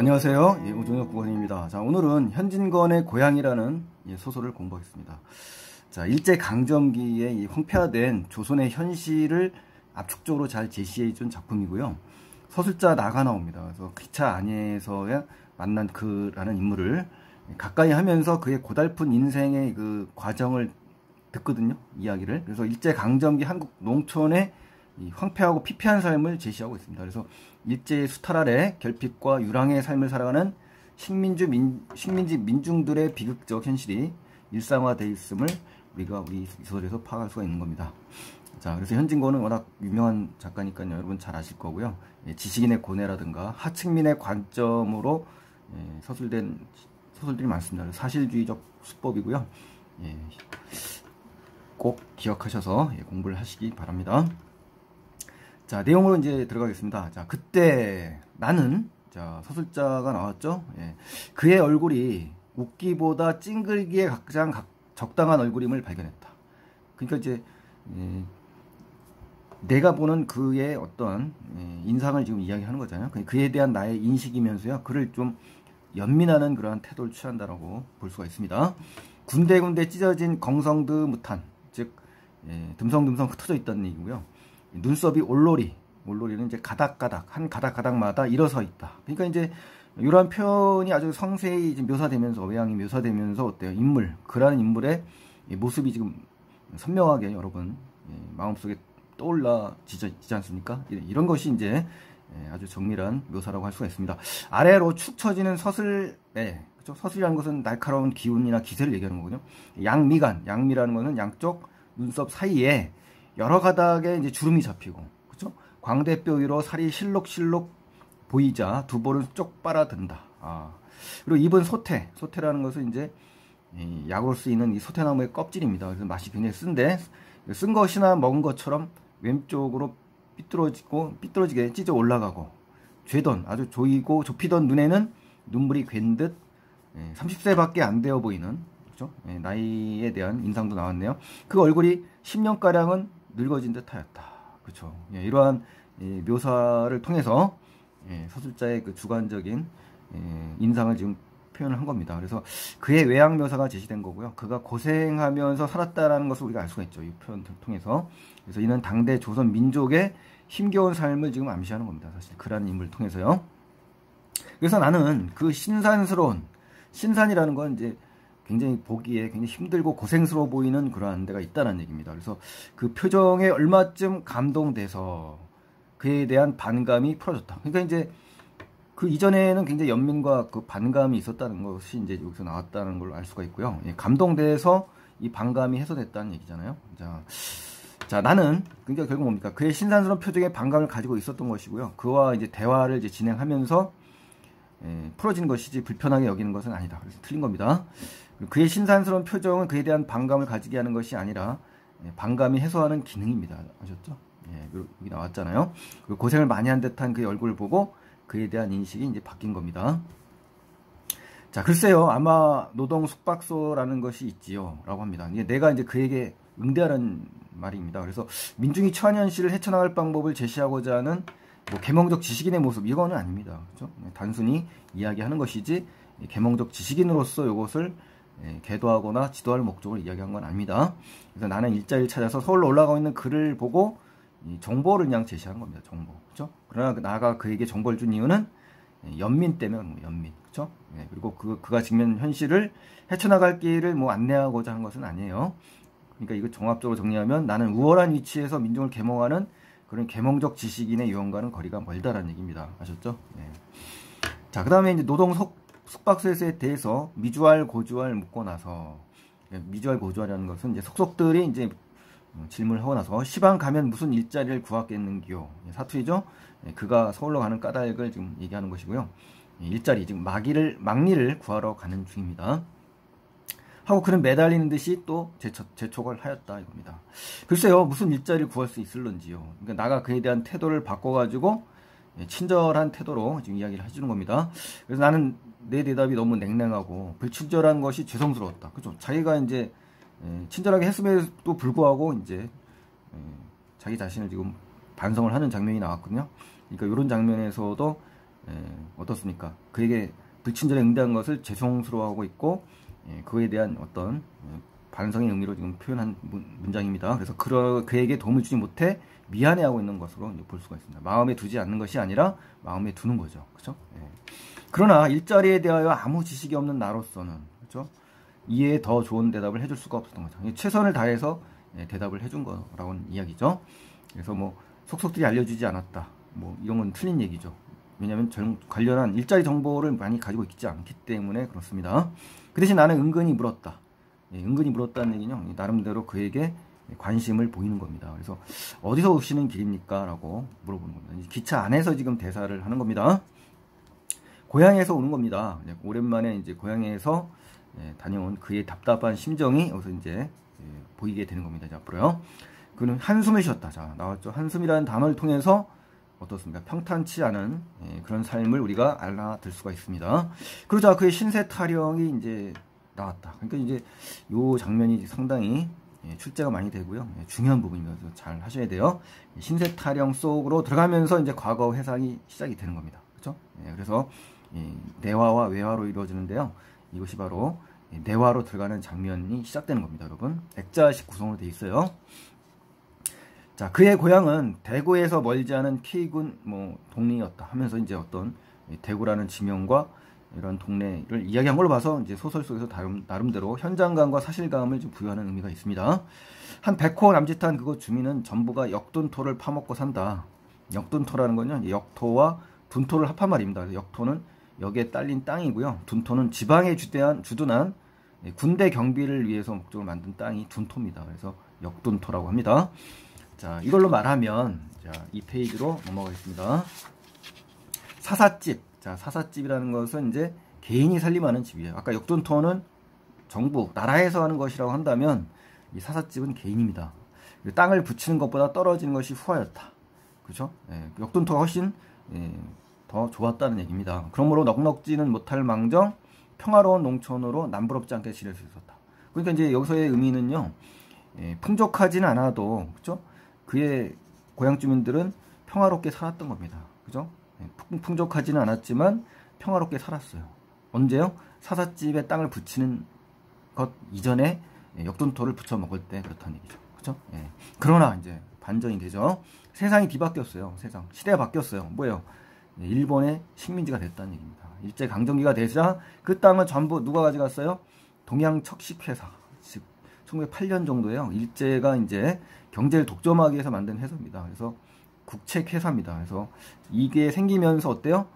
안녕하세요. 우종혁 국원입니다. 자, 오늘은 현진건의 고향이라는 소설을 공부하겠습니다. 자, 일제강점기에 이 황폐화된 조선의 현실을 압축적으로 잘 제시해준 작품이고요. 서술자 나가 나옵니다. 그래서 기차 안에서 만난 그라는 인물을 가까이 하면서 그의 고달픈 인생의 그 과정을 듣거든요. 이야기를. 그래서 일제강점기 한국 농촌의 이 황폐하고 피폐한 삶을 제시하고 있습니다. 그래서 일제의 수탈 아래 결핍과 유랑의 삶을 살아가는 식민지 민중들의 비극적 현실이 일상화되어 있음을 우리가 우리 소설에서 파악할 수가 있는 겁니다. 자, 그래서 현진건은 워낙 유명한 작가니까요. 여러분 잘 아실 거고요. 지식인의 고뇌라든가 하층민의 관점으로 서술된 소설들이 많습니다. 사실주의적 수법이고요. 꼭 기억하셔서 공부를 하시기 바랍니다. 자, 내용으로 이제 들어가겠습니다. 자, 그때 나는, 자, 서술자가 나왔죠. 그의 얼굴이 웃기보다 찡그리기에 가장 적당한 얼굴임을 발견했다. 그러니까 이제 내가 보는 그의 어떤 인상을 지금 이야기하는 거잖아요. 그에 대한 나의 인식이면서요, 그를 좀 연민하는 그러한 태도를 취한다라고 볼 수가 있습니다. 군데군데 찢어진 경성드 무탄, 즉 듬성듬성 흩어져 있다는 얘기고요. 눈썹이 올로리는 이제 가닥가닥, 한 가닥가닥마다 일어서 있다. 그러니까 이제 이러한 표현이 아주 성세히 묘사되면서, 외양이 묘사되면서 어때요? 그라는 인물의 모습이 지금 선명하게 여러분 마음속에 떠올라지지 않습니까? 이런 것이 이제 아주 정밀한 묘사라고 할 수가 있습니다. 아래로 축 처지는 서슬, 그렇죠? 서슬이라는 것은 날카로운 기운이나 기세를 얘기하는 거거든요. 양미라는 것은 양쪽 눈썹 사이에 여러 가닥의 이제 주름이 잡히고, 그렇죠? 광대뼈 위로 살이 실록실록 보이자 두 볼은 쪽 빨아든다. 그리고 입은 소태라는 것은 이제 약으로 쓰이는 이 소태나무의 껍질입니다. 그래서 맛이 굉장히 쓴데, 쓴 것이나 먹은 것처럼 왼쪽으로 삐뚤어지게 찢어 올라가고, 아주 좁히던 눈에는 눈물이 괜 듯 30세밖에 안 되어 보이는, 그렇죠? 나이에 대한 인상도 나왔네요. 그 얼굴이 10년가량은 늙어진 듯 하였다. 그렇죠. 이러한 묘사를 통해서 서술자의 그 주관적인 인상을 지금 표현을 한 겁니다. 그래서 그의 외양 묘사가 제시된 거고요. 그가 고생하면서 살았다라는 것을 우리가 알 수가 있죠. 이 표현을 통해서. 그래서 이는 당대 조선 민족의 힘겨운 삶을 지금 암시하는 겁니다. 사실 그라는 인물을 통해서요. 그래서 나는 그 신산이라는 건 이제 굉장히 보기에 굉장히 힘들고 고생스러워 보이는 그러한 데가 있다는 얘기입니다. 그래서 그 표정에 얼마쯤 감동돼서 그에 대한 반감이 풀어졌다. 그러니까 이제 그 이전에는 굉장히 연민과 그 반감이 있었다는 것이 이제 여기서 나왔다는 걸 알 수가 있고요. 감동돼서 이 반감이 해소됐다는 얘기잖아요. 자, 나는 그러니까 결국 뭡니까? 그의 신산스러운 표정에 반감을 가지고 있었던 것이고요. 그와 이제 대화를 이제 진행하면서 풀어진 것이지 불편하게 여기는 것은 아니다. 그래서 틀린 겁니다. 그의 신산스러운 표정은 그에 대한 반감을 가지게 하는 것이 아니라 반감이 해소하는 기능입니다. 아셨죠? 여기 나왔잖아요. 고생을 많이 한 듯한 그의 얼굴을 보고 그에 대한 인식이 이제 바뀐 겁니다. 자, 글쎄요. 아마 노동 숙박소라는 것이 있지요. 라고 합니다. 내가 이제 그에게 응대하는 말입니다. 그래서 민중이 처한 현실을 헤쳐나갈 방법을 제시하고자 하는 계몽적 지식인의 모습, 이거는 아닙니다. 그렇죠? 단순히 이야기하는 것이지 계몽적 지식인으로서 이것을 계도하거나 지도할 목적을 이야기한 건 아닙니다. 그래서 나는 일자리를 찾아서 서울로 올라가고 있는 그를 보고 정보를 그냥 제시한 겁니다. 정보. 그렇죠? 그러나 나가 그에게 정보를 준 이유는 연민 때문에 연민. 그렇죠? 그리고 그가 직면한 현실을 헤쳐나갈 길을 안내하고자 한 것은 아니에요. 그러니까 이거 종합적으로 정리하면 나는 우월한 위치에서 민중을 계몽하는 그런 계몽적 지식인의 유언과는 거리가 멀다라는 얘기입니다. 아셨죠? 자, 그 다음에 이제 노동 숙박소에 대해서 미주알, 고주알 묻고 나서, 미주알, 고주알이라는 것은 이제 속속들이 이제 질문을 하고 나서 시방 가면 무슨 일자리를 구하겠는기요? 사투리죠? 그가 서울로 가는 까닭을 지금 얘기하는 것이고요. 일자리, 지금 막리를 구하러 가는 중입니다. 하고 그는 매달리는 듯이 또 재촉을 하였다 이겁니다. 글쎄요, 무슨 일자리를 구할 수 있을런지요. 그러니까 나가 그에 대한 태도를 바꿔가지고 친절한 태도로 지금 이야기를 해주는 겁니다. 그래서 나는 내 대답이 너무 냉랭하고 불친절한 것이 죄송스러웠다. 그죠? 자기가 이제 친절하게 했음에도 불구하고 이제 자기 자신을 지금 반성을 하는 장면이 나왔거든요. 그러니까 이런 장면에서도 어떻습니까? 그에게 불친절에 응대한 것을 죄송스러워하고 있고 그에 대한 어떤 반성의 의미로 지금 표현한 문장입니다. 그래서 그에게 도움을 주지 못해 미안해하고 있는 것으로 볼 수가 있습니다. 마음에 두지 않는 것이 아니라 마음에 두는 거죠. 그렇죠? 그러나 일자리에 대하여 아무 지식이 없는 나로서는 그렇죠? 이에 더 좋은 대답을 해줄 수가 없었던 거죠. 최선을 다해서 대답을 해준 거라고는 이야기죠. 그래서 뭐 속속들이 알려주지 않았다. 뭐 이런 건 틀린 얘기죠. 왜냐하면 관련한 일자리 정보를 많이 가지고 있지 않기 때문에 그렇습니다. 그 대신 나는 은근히 물었다. 은근히 물었다는 얘기는 나름대로 그에게 관심을 보이는 겁니다. 그래서 어디서 오시는 길입니까? 라고 물어보는 겁니다. 기차 안에서 지금 대사를 하는 겁니다. 고향에서 오는 겁니다. 오랜만에 이제 고향에서 다녀온 그의 답답한 심정이 여기서 이제 보이게 되는 겁니다. 이제 앞으로요. 그는 한숨을 쉬었다. 자, 나왔죠. 한숨이라는 단어를 통해서 어떻습니까? 평탄치 않은 그런 삶을 우리가 알아들 수가 있습니다. 그러자 그의 신세 타령이 이제 나왔다. 그러니까 이제 요 장면이 상당히 출제가 많이 되고요. 중요한 부분입니다. 잘 하셔야 돼요. 신세 타령 속으로 들어가면서 이제 과거 회상이 시작이 되는 겁니다. 그렇죠? 그래서 내화와 외화로 이루어지는데요. 이것이 바로 내화로 들어가는 장면이 시작되는 겁니다. 여러분. 액자식 구성으로 되어 있어요. 자, 그의 고향은 대구에서 멀지 않은 K군 동리였다 하면서 이제 어떤 대구라는 지명과 이런 동네를 이야기한 걸로 봐서 이제 소설 속에서 나름대로 현장감과 사실감을 좀 부여하는 의미가 있습니다. 한 100호 남짓한 그곳 주민은 전부가 역둔토를 파먹고 산다. 역둔토라는 건요, 역토와 둔토를 합한 말입니다. 역토는 역에 딸린 땅이고요. 둔토는 지방에 주둔한 군대 경비를 위해서 목적으로 만든 땅이 둔토입니다. 그래서 역둔토라고 합니다. 자, 이걸로 말하면, 자, 이 페이지로 넘어가겠습니다. 사삿집. 자, 사삿집이라는 것은 이제 개인이 살림하는 집이에요. 아까 역둔토는 정부, 나라에서 하는 것이라고 한다면, 이 사삿집은 개인입니다. 땅을 붙이는 것보다 떨어지는 것이 후하였다. 그죠? 역둔토가 훨씬, 더 좋았다는 얘기입니다. 그러므로 넉넉지는 못할 망정, 평화로운 농촌으로 남부럽지 않게 지낼 수 있었다. 그러니까 이제 여기서의 의미는요, 풍족하지는 않아도, 그죠? 그의 고향 주민들은 평화롭게 살았던 겁니다. 그죠? 풍족하지는 않았지만 평화롭게 살았어요. 언제요? 사삿집에 땅을 붙이는 것 이전에 역둔토를 붙여 먹을 때 그렇다는 얘기죠. 그죠? 그러나 이제 반전이 되죠. 세상이 뒤바뀌었어요. 세상. 시대가 바뀌었어요. 뭐예요? 일본의 식민지가 됐다는 얘기입니다. 일제강점기가 되자 그 땅은 전부 누가 가져갔어요? 동양척식회사. 즉 1908년 정도에요. 일제가 이제 경제를 독점하기 위해서 만든 회사입니다. 그래서 국책회사입니다. 그래서 이게 생기면서 어때요?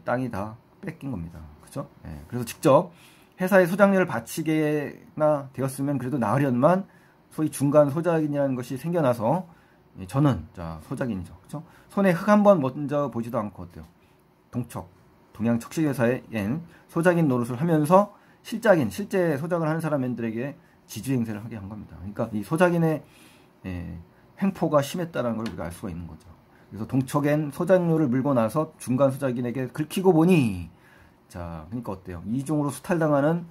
땅이 다 뺏긴 겁니다. 그죠? 그래서 직접 회사의 소장료를 바치게나 되었으면 그래도 나으련만 소위 중간 소작인이라는 것이 생겨나서 저는 자 소작인이죠. 그죠? 손에 흙 한번 먼저 보지도 않고 어때요? 동양척식회사의 소작인 노릇을 하면서 실제 소작을 하는 사람들에게 지주행세를 하게 한 겁니다. 그러니까 이 소작인의 횡포가 심했다는 걸 우리가 알 수가 있는 거죠. 그래서 동척엔 소작료를 물고 나서 중간 소작인에게 긁히고 보니 자 그러니까 어때요? 이중으로 수탈당하는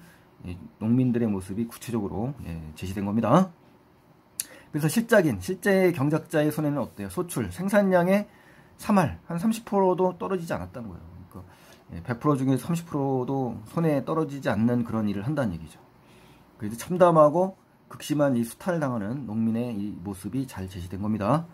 농민들의 모습이 구체적으로 제시된 겁니다. 그래서 실제의 경작자의 손에는 어때요? 소출, 생산량의 3할, 한 30%도 떨어지지 않았다는 거예요. 그러니까 100% 중에 30%도 손에 떨어지지 않는 그런 일을 한다는 얘기죠. 그래서 참담하고 극심한 이 수탈당하는 농민의 이 모습이 잘 제시된 겁니다.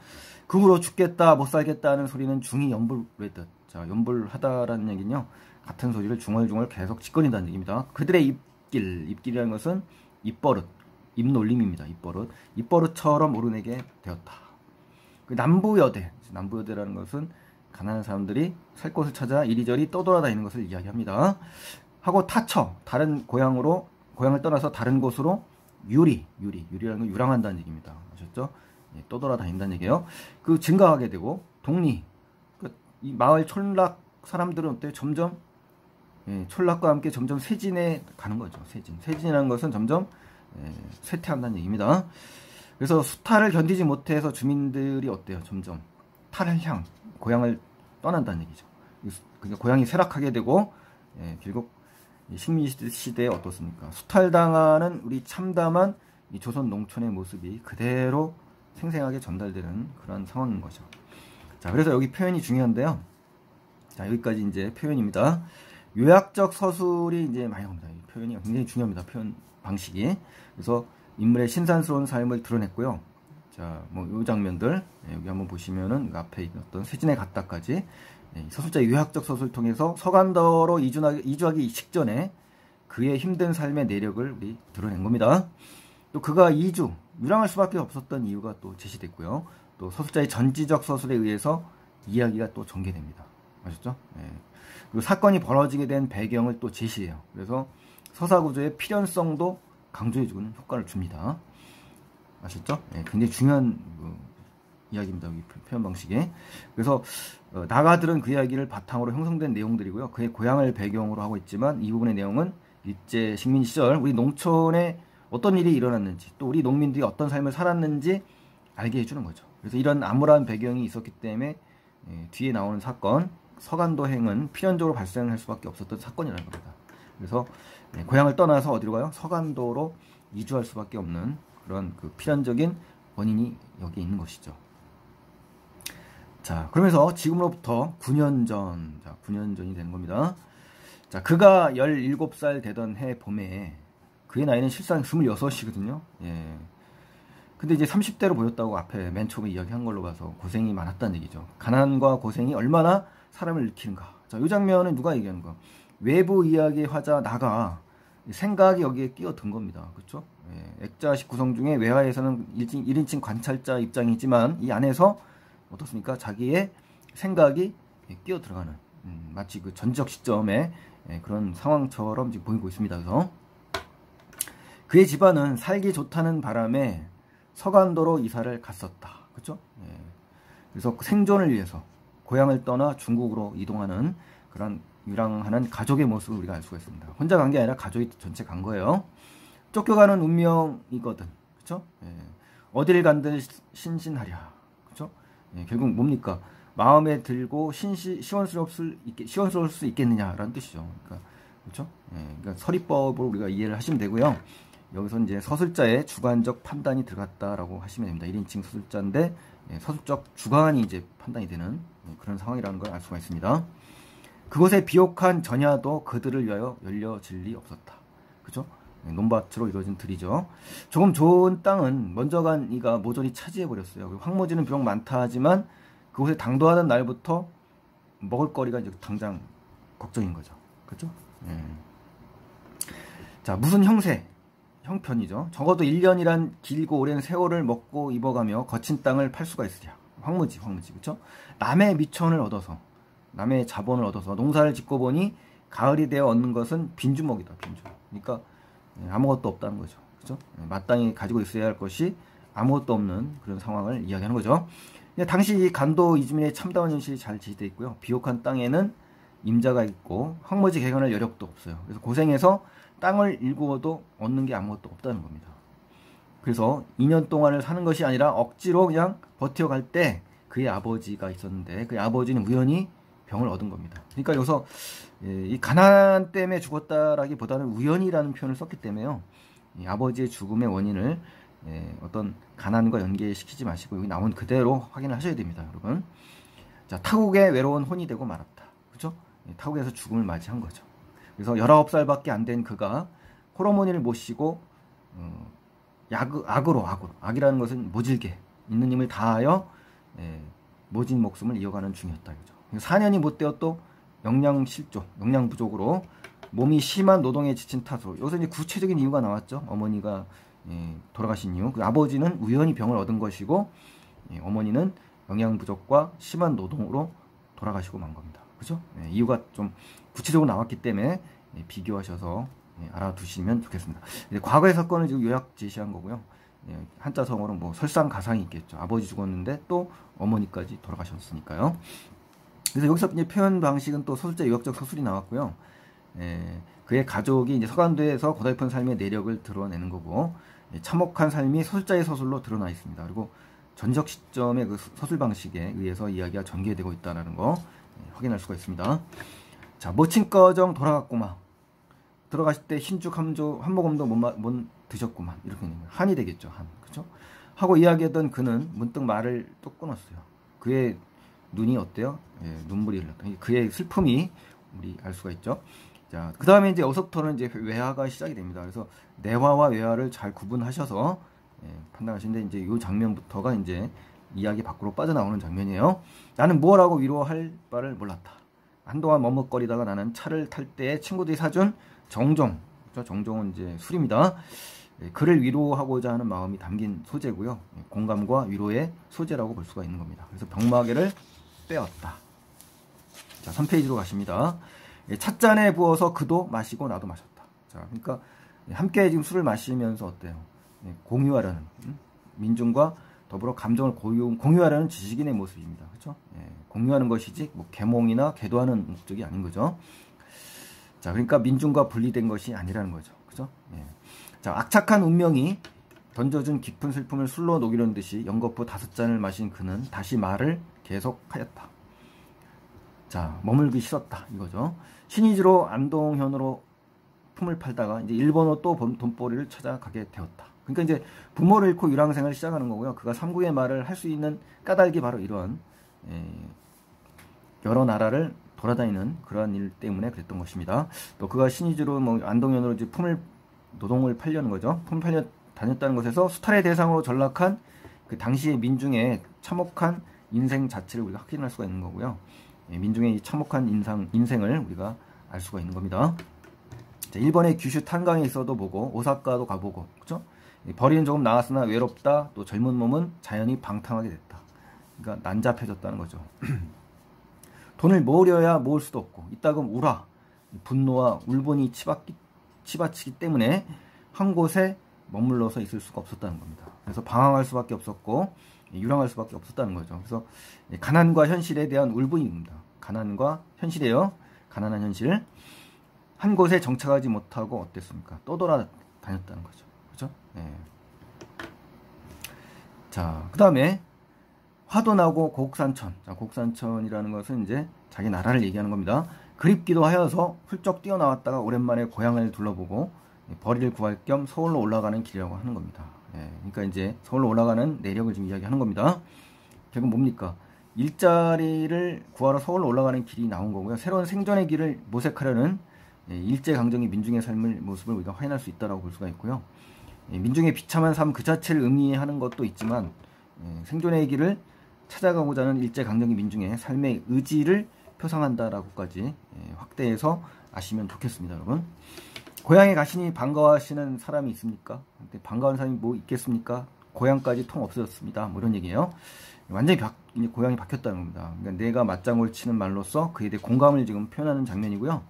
그 후로 죽겠다 못 살겠다는 소리는 중이 연불했듯. 자, 연불하다라는 얘기는요. 같은 소리를 중얼중얼 계속 짓거린다는 얘기입니다. 그들의 입길이라는 것은 입버릇, 입놀림입니다. 입버릇처럼 오르내게 되었다. 그 남부여대라는 것은 가난한 사람들이 살 곳을 찾아 이리저리 떠돌아다니는 것을 이야기합니다. 하고 타처, 다른 고향을 떠나서 다른 곳으로 유리라는 건 유랑한다는 얘기입니다. 아셨죠? 떠돌아다닌다는 얘기예요. 그 증가하게 되고 동리, 이 마을 촌락 사람들은 어때요? 점점 촌락과 함께 점점 쇠진해 가는 거죠. 쇠진이라는 것은 점점 쇠퇴한다는 얘기입니다. 그래서 수탈을 견디지 못해서 주민들이 어때요? 점점 탈향, 고향을 떠난다는 얘기죠. 그러니까 고향이 쇠락하게 되고 결국 식민시대에 어떻습니까? 수탈당하는 우리 참담한 이 조선 농촌의 모습이 그대로 생생하게 전달되는 그런 상황인 거죠. 자, 그래서 여기 표현이 중요한데요. 자, 여기까지 이제 표현입니다. 요약적 서술이 이제 많이 나옵니다. 이 표현이 굉장히 중요합니다. 표현 방식이. 그래서 인물의 신선스러운 삶을 드러냈고요. 자, 뭐 요 장면들 여기 한번 보시면은 앞에 있는 어떤 세진에 갔다까지 서술자의 요약적 서술을 통해서 서간더로 이주하기 직전에 그의 힘든 삶의 내력을 우리 드러낸 겁니다. 또 그가 유랑할 수밖에 없었던 이유가 또 제시됐고요. 또 서술자의 전지적 서술에 의해서 이야기가 또 전개됩니다. 아셨죠? 그리고 사건이 벌어지게 된 배경을 또 제시해요. 그래서 서사 구조의 필연성도 강조해주는 효과를 줍니다. 아셨죠? 굉장히 중요한 이야기입니다. 이 표현 방식에. 그래서 나가들은 그 이야기를 바탕으로 형성된 내용들이고요. 그의 고향을 배경으로 하고 있지만 이 부분의 내용은 일제 식민 시절 우리 농촌에 어떤 일이 일어났는지 또 우리 농민들이 어떤 삶을 살았는지 알게 해주는 거죠. 그래서 이런 암울한 배경이 있었기 때문에 뒤에 나오는 사건 서간도행은 필연적으로 발생할 수밖에 없었던 사건이라는 겁니다. 그래서 고향을 떠나서 어디로 가요? 서간도로 이주할 수밖에 없는 그런 그 필연적인 원인이 여기 있는 것이죠. 자, 그러면서 지금으로부터 9년 전, 자, 9년 전이 되는 겁니다. 자, 그가 17살 되던 해 봄에 그의 나이는 실상 26이거든요. 예. 근데 이제 30대로 보였다고 앞에 맨 처음에 이야기한 걸로 봐서 고생이 많았다는 얘기죠. 가난과 고생이 얼마나 사람을 일으키는가. 자, 이 장면은 누가 얘기하는 거야? 외부 이야기의 화자 나가 생각이 여기에 끼어든 겁니다. 그렇죠? 예, 액자식 구성 중에 외화에서는 1인칭 관찰자 입장이지만 이 안에서 어떻습니까? 자기의 생각이 끼어 들어가는 마치 그 전적 시점에 그런 상황처럼 지금 보이고 있습니다. 그래서 그의 집안은 살기 좋다는 바람에 서간도로 이사를 갔었다. 그렇죠? 예. 그래서 생존을 위해서 고향을 떠나 중국으로 이동하는 그런 유랑하는 가족의 모습을 우리가 알 수가 있습니다. 혼자 간 게 아니라 가족이 전체 간 거예요. 쫓겨가는 운명이거든. 그렇죠? 예. 어딜 간들 신신하랴. 그렇죠? 예. 결국 뭡니까? 마음에 들고 시원스러울 수 있겠느냐라는 뜻이죠. 그러니까, 그렇죠? 예. 그러니까 서리법으로 우리가 이해를 하시면 되고요. 여기서 이제 서술자의 주관적 판단이 들어갔다라고 하시면 됩니다. 1인칭 서술자인데 서술적 주관이 이제 판단이 되는 그런 상황이라는 걸 알 수가 있습니다. 그곳에 비옥한 전야도 그들을 위하여 열려질 리 없었다. 그죠? 논밭으로 이루어진 들이죠. 조금 좋은 땅은 먼저 간 이가 모조리 차지해버렸어요. 황무지는 비록 많다 하지만 그곳에 당도하던 날부터 먹을거리가 이제 당장 걱정인 거죠. 그죠? 예. 자, 무슨 형편이죠. 적어도 1년이란 길고 오랜 세월을 먹고 입어가며 거친 땅을 팔 수가 있으랴. 황무지, 그렇죠? 남의 미천을 얻어서, 남의 자본을 얻어서 농사를 짓고 보니 가을이 되어 얻는 것은 빈주먹이다, 빈주. 그러니까 아무것도 없다는 거죠. 그렇죠? 마땅히 가지고 있어야 할 것이 아무것도 없는 그런 상황을 이야기하는 거죠. 당시 이 간도 이주민의 참다운 현실이 잘 지지되어 있고요. 비옥한 땅에는 임자가 있고 황무지 개간할 여력도 없어요. 그래서 고생해서 땅을 일구어도 얻는 게 아무것도 없다는 겁니다. 그래서 2년 동안을 사는 것이 아니라 억지로 그냥 버텨갈 때 그의 아버지가 있었는데 그의 아버지는 우연히 병을 얻은 겁니다. 그러니까 여기서 이 가난 때문에 죽었다라기보다는 우연이라는 표현을 썼기 때문에요. 이 아버지의 죽음의 원인을 어떤 가난과 연계시키지 마시고 여기 나온 그대로 확인을 하셔야 됩니다. 여러분. 자, 타국에 외로운 혼이 되고 말았다. 그렇죠? 타국에서 죽음을 맞이한 거죠. 그래서 19살밖에 안 된 그가 호르몬을 모시고 악이라는 것은 모질게 있는 힘을 다하여 모진 목숨을 이어가는 중이었다. 그죠? 4년이 못 되어 또 영양 부족으로 몸이 심한 노동에 지친 탓으로 여기서 이제 구체적인 이유가 나왔죠. 어머니가 돌아가신 이유. 그 아버지는 우연히 병을 얻은 것이고 어머니는 영양 부족과 심한 노동으로 돌아가시고 만 겁니다. 그죠? 이유가 좀 구체적으로 나왔기 때문에 비교하셔서 알아두시면 좋겠습니다. 과거의 사건을 지금 요약 제시한 거고요. 한자성어로 뭐 설상가상이 있겠죠. 아버지 죽었는데 또 어머니까지 돌아가셨으니까요. 그래서 여기서 이제 표현 방식은 또 서술자 요약적 서술이 나왔고요. 그의 가족이 이제 서간도에서 고달픈 삶의 내력을 드러내는 거고 참혹한 삶이 서술자의 서술로 드러나 있습니다. 그리고 전적 시점의 그 서술 방식에 의해서 이야기가 전개되고 있다는 거 확인할 수가 있습니다. 자, 모친꺼정 돌아갔구만. 들어가실 때 흰죽 한 모금도 못 드셨구만. 이렇게 한이 되겠죠. 한. 그죠? 하고 이야기하던 그는 문득 말을 또 끊었어요. 그의 눈이 어때요? 예, 눈물이 흘렀다. 그의 슬픔이 우리 알 수가 있죠. 자, 그 다음에 이제 어서부터는 이제 외화가 시작이 됩니다. 그래서 내화와 외화를 잘 구분하셔서 판단하시는데, 이제 이 장면부터가 이제 이야기 밖으로 빠져나오는 장면이에요. 나는 무엇하고 위로할 바를 몰랐다. 한동안 머뭇거리다가 나는 차를 탈 때 친구들이 사준 정종, 정종은 이제 술입니다. 그를 위로하고자 하는 마음이 담긴 소재고요. 공감과 위로의 소재라고 볼 수가 있는 겁니다. 그래서 병마개를 빼었다. 자, 3페이지로 가십니다. 찻잔에 부어서 그도 마시고 나도 마셨다. 자, 그러니까 함께 지금 술을 마시면서 어때요? 공유하려는, 민중과 더불어 감정을 공유하려는 지식인의 모습입니다. 그렇죠? 공유하는 것이지 뭐 계몽이나 계도하는 목적이 아닌 거죠. 자, 그러니까 민중과 분리된 것이 아니라는 거죠. 그죠? 자, 악착한 운명이 던져준 깊은 슬픔을 술로 녹이려는 듯이 연거푸 5잔을 마신 그는 다시 말을 계속하였다. 자, 머물기 싫었다 이거죠. 신의지로 안동현으로 품을 팔다가 이제 일본으로 또 돈벌이를 찾아가게 되었다. 그러니까 이제 부모를 잃고 유랑생을 시작하는 거고요. 그가 삼국의 말을 할 수 있는 까닭이 바로 이런 여러 나라를 돌아다니는 그러한 일 때문에 그랬던 것입니다. 또 그가 신의지로 뭐 안동현으로 이제 노동을 팔려는 거죠. 품을 팔려 다녔다는 것에서 수탈의 대상으로 전락한 그 당시의 민중의 참혹한 인생 자체를 우리가 확인할 수가 있는 거고요. 민중의 이 참혹한 인생을 우리가 알 수가 있는 겁니다. 자, 일본의 규슈 탄강에 있어도 보고 오사카도 가보고, 그렇죠? 벌이는 조금 나았으나 외롭다. 또 젊은 몸은 자연히 방탕하게 됐다. 그러니까 난잡해졌다는 거죠. 돈을 모으려야 모을 수도 없고 이따금 우라, 분노와 울분이 치받치기 때문에 한 곳에 머물러서 있을 수가 없었다는 겁니다. 그래서 방황할 수밖에 없었고 유랑할 수밖에 없었다는 거죠. 그래서 가난과 현실에 대한 울분입니다. 가난과 현실이에요. 가난한 현실. 한 곳에 정착하지 못하고 어땠습니까? 떠돌아다녔다는 거죠. 그죠? 자, 그 다음에 화도 나고 곡산천. 자, 곡산천이라는 것은 이제 자기 나라를 얘기하는 겁니다. 그립기도 하여서 훌쩍 뛰어나왔다가 오랜만에 고향을 둘러보고 벌이를 구할 겸 서울로 올라가는 길이라고 하는 겁니다. 그러니까 이제 서울로 올라가는 내력을 지금 이야기하는 겁니다. 결국 뭡니까? 일자리를 구하러 서울로 올라가는 길이 나온 거고요. 새로운 생존의 길을 모색하려는 일제강점기 민중의 삶의 모습을 우리가 확인할 수 있다고 볼 수가 있고요. 민중의 비참한 삶 그 자체를 의미하는 것도 있지만 생존의 길을 찾아가고자 하는 일제강점기 민중의 삶의 의지를 표상한다라고까지 확대해서 아시면 좋겠습니다, 여러분. 고향에 가시니 반가워하시는 사람이 있습니까? 반가워하는 사람이 뭐 있겠습니까? 고향까지 통 없어졌습니다. 뭐 이런 얘기예요. 완전히 이제 고향이 바뀌었다는 겁니다. 그러니까 내가 맞장구를 치는 말로써 그에 대해 공감을 지금 표현하는 장면이고요.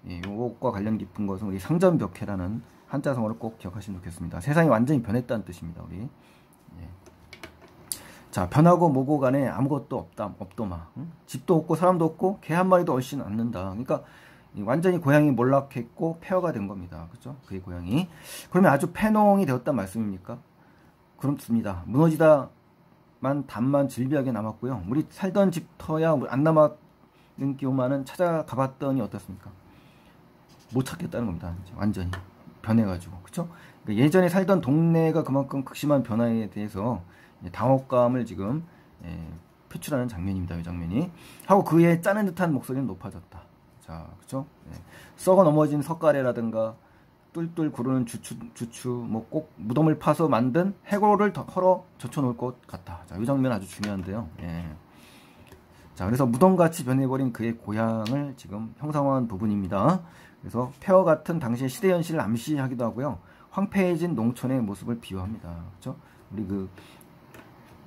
이것과 관련 깊은 것은 우리 상전벽해라는 한자성어를 꼭 기억하시면 좋겠습니다. 세상이 완전히 변했다는 뜻입니다. 우리. 자, 변하고 뭐고 간에 아무것도 없더마. 집도 없고 사람도 없고 개 한 마리도 얼씬 않는다. 그러니까 완전히 고향이 몰락했고 폐허가 된 겁니다. 그렇죠? 그의 고향이. 그러면 아주 폐농이 되었단 말씀입니까? 그렇습니다. 무너지다만 단만 질비하게 남았고요. 우리 살던 집터야 안 남았는 경우만은 찾아가봤더니 어떻습니까? 못 찾겠다는 겁니다. 완전히 변해가지고. 그렇죠? 그러니까 예전에 살던 동네가 그만큼 극심한 변화에 대해서 당혹감을 지금 표출하는 장면입니다. 이 장면이. 하고 그의 짜는 듯한 목소리는 높아졌다. 자, 그쵸? 썩어 넘어진 석가래라든가 뚫뚫 구르는 주추 뭐 꼭 무덤을 파서 만든 해골을 헐어 젖혀놓을 것 같다. 자, 이 장면 아주 중요한데요. 자, 그래서 무덤같이 변해버린 그의 고향을 지금 형상화한 부분입니다. 그래서 폐허 같은 당시의 시대 현실을 암시하기도 하고요. 황폐해진 농촌의 모습을 비유합니다. 그렇죠? 우리 그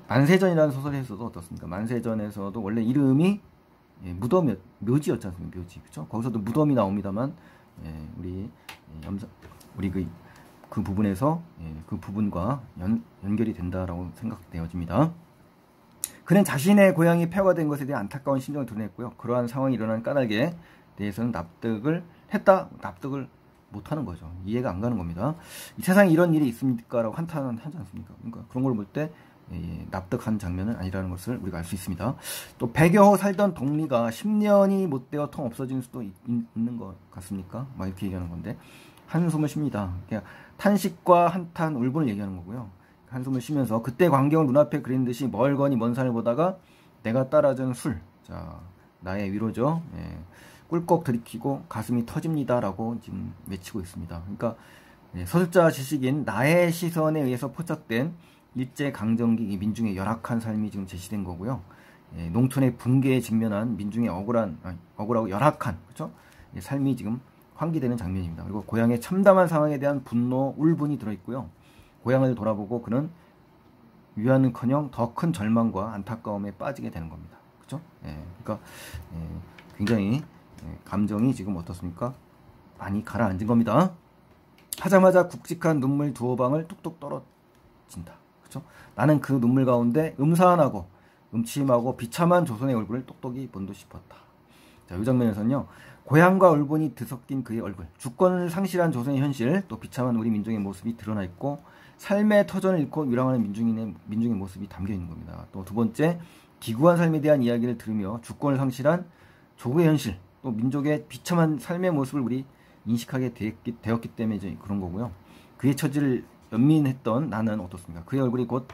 만세전이라는 소설에서도 어떻습니까? 만세전에서도 원래 이름이 묘지였지 않습니까? 묘지. 그렇죠? 거기서도 무덤이 나옵니다만 우리 그 부분에서 그 부분과 연결이 된다라고 생각되어집니다. 그는 자신의 고향이 폐허가 된 것에 대해 안타까운 심정을 드러냈고요. 그러한 상황이 일어난 까닭에 대해서는 납득을 못하는 거죠. 이해가 안 가는 겁니다. 이 세상에 이런 일이 있습니까? 라고 한탄하지 않습니까? 그러니까 그런 걸 볼 때 납득한 장면은 아니라는 것을 우리가 알 수 있습니다. 또 100여 호 살던 동리가 10년이 못 되어 통 없어질 수도 있는 것 같습니까? 막 이렇게 얘기하는 건데 한숨을 쉽니다. 그냥 탄식과 한탄, 울분을 얘기하는 거고요. 한숨을 쉬면서 그때 광경을 눈앞에 그린 듯이 멀거니 먼 산을 보다가 내가 따라준 술. 자, 나의 위로죠. 예, 꿀꺽 들이키고 가슴이 터집니다. 라고 지금 외치고 있습니다. 그러니까 서술자 지식인 나의 시선에 의해서 포착된 일제강점기 이 민중의 열악한 삶이 지금 제시된 거고요. 예, 농촌의 붕괴에 직면한 민중의 억울하고 열악한, 그렇죠? 예, 삶이 지금 환기되는 장면입니다. 그리고 고향의 참담한 상황에 대한 분노, 울분이 들어있고요. 고향을 돌아보고 그는 위안은커녕 더 큰 절망과 안타까움에 빠지게 되는 겁니다. 그렇죠? 예, 그러니까 굉장히 감정이 지금 어떻습니까? 많이 가라앉은 겁니다. 하자마자 굵직한 눈물 두어 방울 뚝뚝 떨어진다. 그렇죠? 나는 그 눈물 가운데 음산하고 음침하고 비참한 조선의 얼굴을 똑똑히 본도 싶었다. 자, 이 장면에서는요, 고향과 울분이 뒤섞인 그의 얼굴, 주권을 상실한 조선의 현실, 또 비참한 우리 민중의 모습이 드러나 있고, 삶의 터전을 잃고 유랑하는 민중의 모습이 담겨 있는 겁니다. 또 두 번째, 기구한 삶에 대한 이야기를 들으며 주권을 상실한 조국의 현실, 또 민족의 비참한 삶의 모습을 우리 인식하게 되었기 때문에 이제 그런 거고요. 그의 처지를 연민했던 나는 어떻습니까? 그의 얼굴이 곧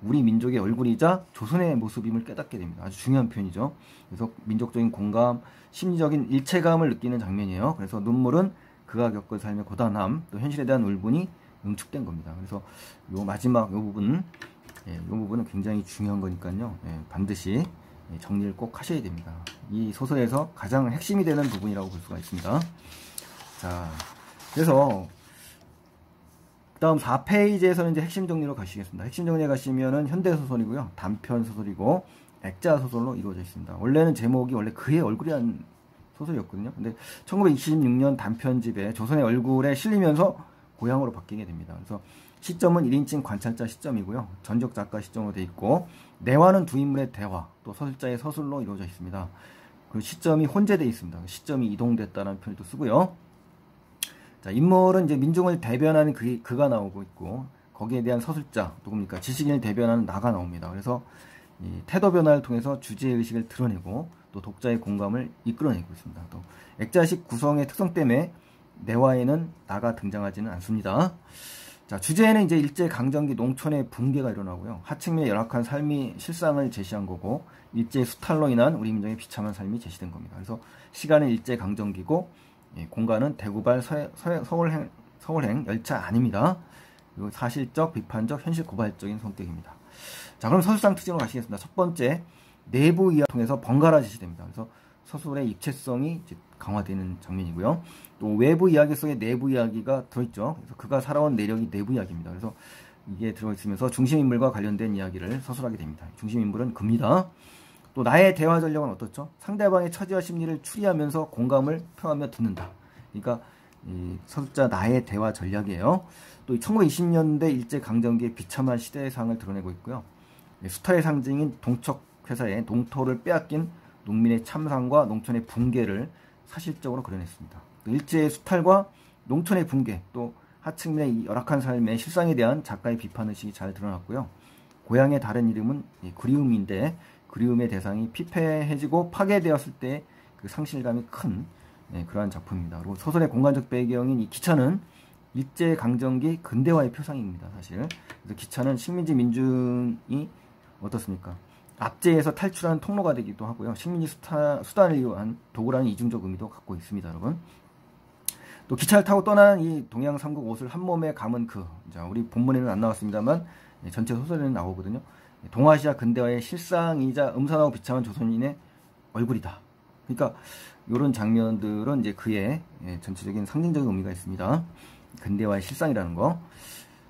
우리 민족의 얼굴이자 조선의 모습임을 깨닫게 됩니다. 아주 중요한 표현이죠. 그래서 민족적인 공감, 심리적인 일체감을 느끼는 장면이에요. 그래서 눈물은 그가 겪은 삶의 고단함, 또 현실에 대한 울분이 응축된 겁니다. 그래서 요 마지막 요 부분, 요 부분은 굉장히 중요한 거니까요. 반드시 정리를 꼭 하셔야 됩니다. 이 소설에서 가장 핵심이 되는 부분이라고 볼 수가 있습니다. 자, 그래서 다음 4페이지에서는 이제 핵심 정리로 가시겠습니다. 핵심 정리에 가시면은 현대소설이고요. 단편소설이고 액자소설로 이루어져 있습니다. 원래는 제목이 원래 그의 얼굴이라는 소설이었거든요. 근데 1926년 단편집에 조선의 얼굴에 실리면서 고향으로 바뀌게 됩니다. 그래서 시점은 1인칭 관찰자 시점이고요. 전적 작가 시점으로 되어 있고, 내와는 두 인물의 대화, 또 서술자의 서술로 이루어져 있습니다. 그리고 시점이 혼재되어 있습니다. 시점이 이동됐다는 표현도 쓰고요. 자, 인물은 이제 민중을 대변하는 그가 나오고 있고, 거기에 대한 서술자, 누굽니까? 지식인을 대변하는 나가 나옵니다. 그래서 이 태도 변화를 통해서 주제의식을 드러내고, 또 독자의 공감을 이끌어내고 있습니다. 또 액자식 구성의 특성 때문에 내와에는 나가 등장하지는 않습니다. 자, 주제에는 이제 일제강점기 농촌의 붕괴가 일어나고요. 하층민의 열악한 삶이 실상을 제시한 거고, 일제 수탈로 인한 우리 민족의 비참한 삶이 제시된 겁니다. 그래서 시간은 일제강점기고, 공간은 대구발 서울행 열차 아닙니다. 그리고 사실적, 비판적, 현실 고발적인 성격입니다. 자, 그럼 서술상 특징으로 가시겠습니다. 첫 번째, 내부 이야기를 통해서 번갈아 제시됩니다. 그래서 서술의 입체성이 이제 강화되는 장면이고요. 또 외부 이야기 속에 내부 이야기가 들어있죠. 그래서 그가 살아온 내력이 내부 이야기입니다. 그래서 이게 들어있으면서 중심인물과 관련된 이야기를 서술하게 됩니다. 중심인물은 그입니다. 또 나의 대화 전략은 어떻죠? 상대방의 처지와 심리를 추리하면서 공감을 표하며 듣는다. 그러니까 이 서술자 나의 대화 전략이에요. 또 1920년대 일제강점기의 비참한 시대상을 드러내고 있고요. 수탈의 상징인 동척회사의 농토를 빼앗긴 농민의 참상과 농촌의 붕괴를 사실적으로 그려냈습니다. 일제의 수탈과 농촌의 붕괴, 또 하층민의 열악한 삶의 실상에 대한 작가의 비판의식이 잘 드러났고요. 고향의 다른 이름은 그리움인데, 그리움의 대상이 피폐해지고 파괴되었을 때 그 상실감이 큰 그러한 작품입니다. 그리고 소설의 공간적 배경인 이 기차는 일제강점기 근대화의 표상입니다. 사실. 그래서 기차는 식민지 민중이 어떻습니까? 압제에서 탈출하는 통로가 되기도 하고요. 식민지 수단을 위한 도구라는 이중적 의미도 갖고 있습니다, 여러분. 또 기차를 타고 떠나는 이 동양 삼국 옷을 한 몸에 감은 자, 우리 본문에는 안 나왔습니다만 전체 소설에는 나오거든요. 동아시아 근대화의 실상이자 음산하고 비참한 조선인의 얼굴이다. 그러니까 이런 장면들은 이제 그의 전체적인 상징적인 의미가 있습니다. 근대화의 실상이라는 거.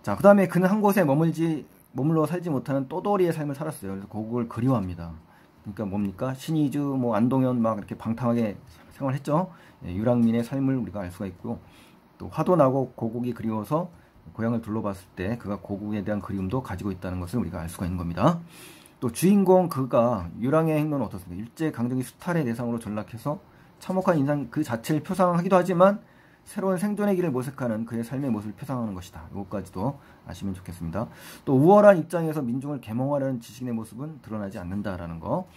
자, 그 다음에 그는 한 곳에 머물러 살지 못하는 또돌이의 삶을 살았어요. 그래서 고국을 그리워합니다. 그러니까 뭡니까? 신의주, 뭐 안동현 막 이렇게 방탕하게 생활했죠. 유랑민의 삶을 우리가 알 수가 있고, 또 화도 나고 고국이 그리워서 고향을 둘러봤을 때 그가 고국에 대한 그리움도 가지고 있다는 것을 우리가 알 수가 있는 겁니다. 또 주인공 그가 유랑의 행로는 어떻습니까? 일제강점기 수탈의 대상으로 전락해서 참혹한 인상 그 자체를 표상하기도 하지만 새로운 생존의 길을 모색하는 그의 삶의 모습을 표상하는 것이다. 이것까지도 아시면 좋겠습니다. 또 우월한 입장에서 민중을 계몽하려는 지식인의 모습은 드러나지 않는다라는 거.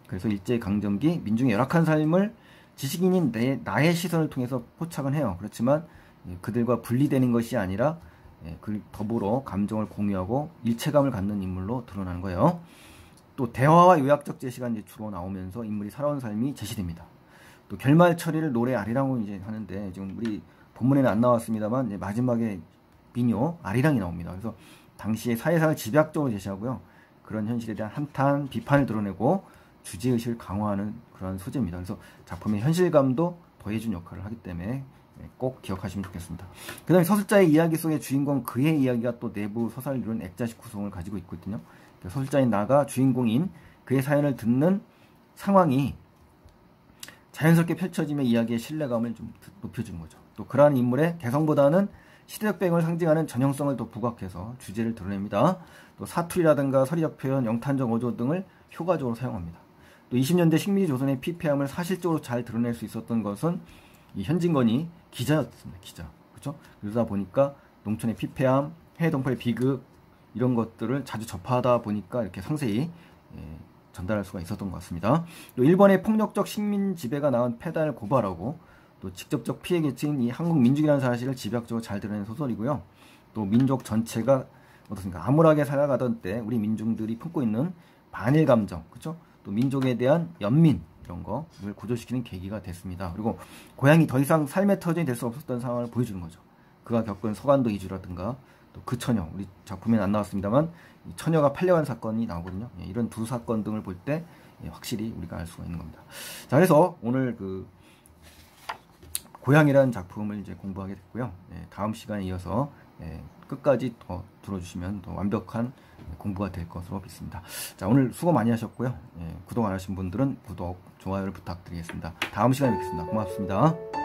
그래서 일제강점기 민중의 열악한 삶을 지식인인 나의 시선을 통해서 포착은 해요. 그렇지만 그들과 분리되는 것이 아니라 그 더불어 감정을 공유하고 일체감을 갖는 인물로 드러나는 거예요. 또 대화와 요약적 제시가 이제 주로 나오면서 인물이 살아온 삶이 제시됩니다. 또 결말 처리를 노래 아리랑으로 이제 하는데 지금 우리 본문에는 안 나왔습니다만 이제 마지막에 민요 아리랑이 나옵니다. 그래서 당시의 사회상을 집약적으로 제시하고요. 그런 현실에 대한 한탄, 비판을 드러내고 주제의식을 강화하는 그런 소재입니다. 그래서 작품의 현실감도 더해준 역할을 하기 때문에 꼭 기억하시면 좋겠습니다. 그 다음에 서술자의 이야기 속의 주인공 그의 이야기가 또 내부 서사를 이루는 액자식 구성을 가지고 있거든요. 서술자인 나가 주인공인 그의 사연을 듣는 상황이 자연스럽게 펼쳐지며 이야기의 신뢰감을 좀 높여주는 거죠. 또 그러한 인물의 개성보다는 시대적 배경을 상징하는 전형성을 더 부각해서 주제를 드러냅니다. 또 사투리라든가 서리적 표현, 영탄적 어조 등을 효과적으로 사용합니다. 또 20년대 식민지 조선의 피폐함을 사실적으로 잘 드러낼 수 있었던 것은 이 현진건이 기자였습니다. 기자. 그렇죠? 그러다 보니까 농촌의 피폐함, 해외 동포의 비극 이런 것들을 자주 접하다 보니까 이렇게 상세히 전달할 수가 있었던 것 같습니다. 또 일본의 폭력적 식민 지배가 낳은 폐단을 고발하고 또 직접적 피해 계층인 이 한국 민족이라는 사실을 집약적으로 잘 드러낸 소설이고요. 또 민족 전체가 어떻습니까? 암울하게 살아가던 때 우리 민중들이 품고 있는 반일 감정, 그렇죠? 또 민족에 대한 연민 이런 거를 고조시키는 계기가 됐습니다. 그리고 고향이 더 이상 삶의 터전이 될 수 없었던 상황을 보여주는 거죠. 그가 겪은 서간도 이주라든가 또 그 처녀, 우리 작품에는 안 나왔습니다만 이 처녀가 팔려간 사건이 나오거든요. 이런 두 사건 등을 볼 때 확실히 우리가 알 수가 있는 겁니다. 자, 그래서 오늘 그 고향이라는 작품을 이제 공부하게 됐고요. 다음 시간에 이어서 끝까지 더 들어주시면 더 완벽한 공부가 될 것으로 믿습니다. 자, 오늘 수고 많이 하셨고요. 구독 안 하신 분들은 구독, 좋아요를 부탁드리겠습니다. 다음 시간에 뵙겠습니다. 고맙습니다.